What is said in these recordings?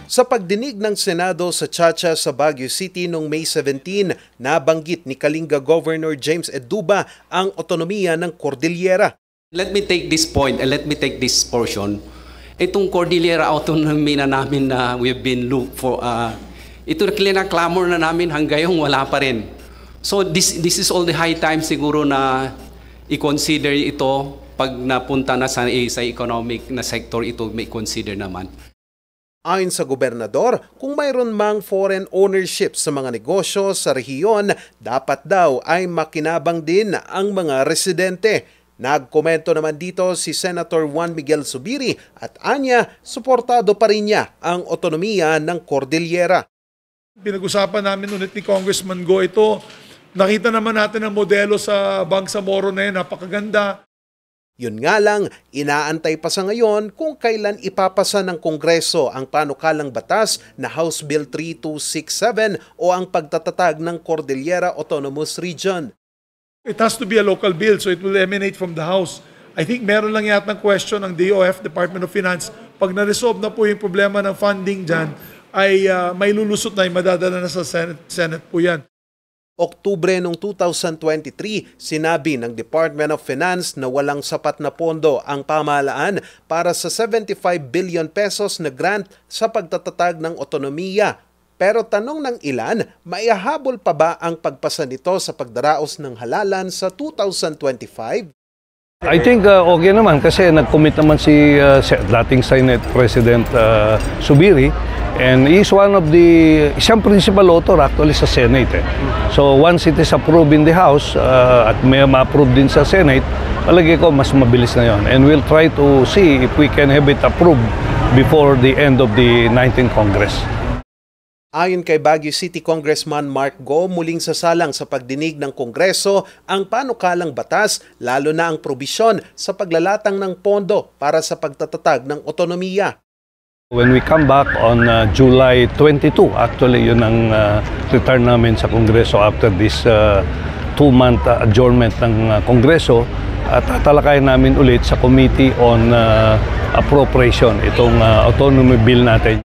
Sa pagdinig ng Senado sa Chacha sa Baguio City noong May 17, nabanggit ni Kalinga Governor James Eduba ang otonomiya ng Cordillera. Let me take this point and let me take this portion. Itong Cordillera autonomy na namin na we've been looked for, ito na clamor na namin hanggang ngayon wala pa rin. So this is all the high time siguro na i-consider ito pag napunta na sa economic na sector, ito may consider naman. Ayon sa gobernador, kung mayroon mang foreign ownership sa mga negosyo sa rehiyon, dapat daw ay makinabang din ang mga residente. Nagkomento naman dito si Senator Juan Miguel Zubiri at anya, suportado pa rin niya ang otonomiya ng Cordillera. Pinag-usapan namin ulit ni Congressman Go ito. Nakita naman natin ang modelo sa Bangsamoro na yun, napakaganda. Yun nga lang, inaantay pa sa ngayon kung kailan ipapasa ng Kongreso ang panukalang batas na House Bill 3267 o ang pagtatatag ng Cordillera Autonomous Region. It has to be a local bill, so it will emanate from the House. I think meron lang yata ng question ng DOF, Department of Finance. Pag na-resolve na po yung problema ng funding dyan, ay may lulusot na, madadala na sa Senate po yan. Oktubre noong 2023, sinabi ng Department of Finance na walang sapat na pondo ang pamahalaan para sa 75 billion pesos na grant sa pagtatatag ng otonomiya. Pero tanong ng ilan, maihahabol pa ba ang pagpasa nito sa pagdaraos ng halalan sa 2025? I think okay naman kasi nag-commit naman si dating Senate President Zubiri, and he is one of the siyang principal author actually sa Senate. So once it is approved in the House at may ma-approve din sa Senate, palagi ko mas mabilis na yon. And we'll try to see if we can have it approved before the end of the 19th Congress. Ayon kay Baguio City Congressman Mark Go, muling sasalang sa pagdinig ng Kongreso ang panukalang batas, lalo na ang probisyon sa paglalatang ng pondo para sa pagtatatag ng otonomiya. When we come back on July 22, actually yun ang return namin sa Kongreso after this 2-month adjournment ng Kongreso, at tatalakayin namin ulit sa Committee on Appropriation itong autonomy bill natin.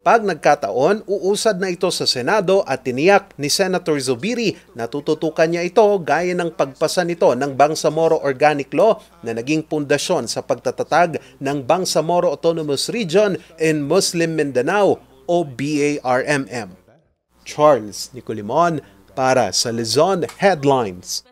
Pag nagkataon, uusad na ito sa Senado at tiniyak ni Senator Zubiri na tututukan niya ito gaya ng pagpasa nito ng Bangsamoro Organic Law na naging pundasyon sa pagtatatag ng Bangsamoro Autonomous Region in Muslim Mindanao o BARMM. Charles Nicolimon para sa Luzon Headlines.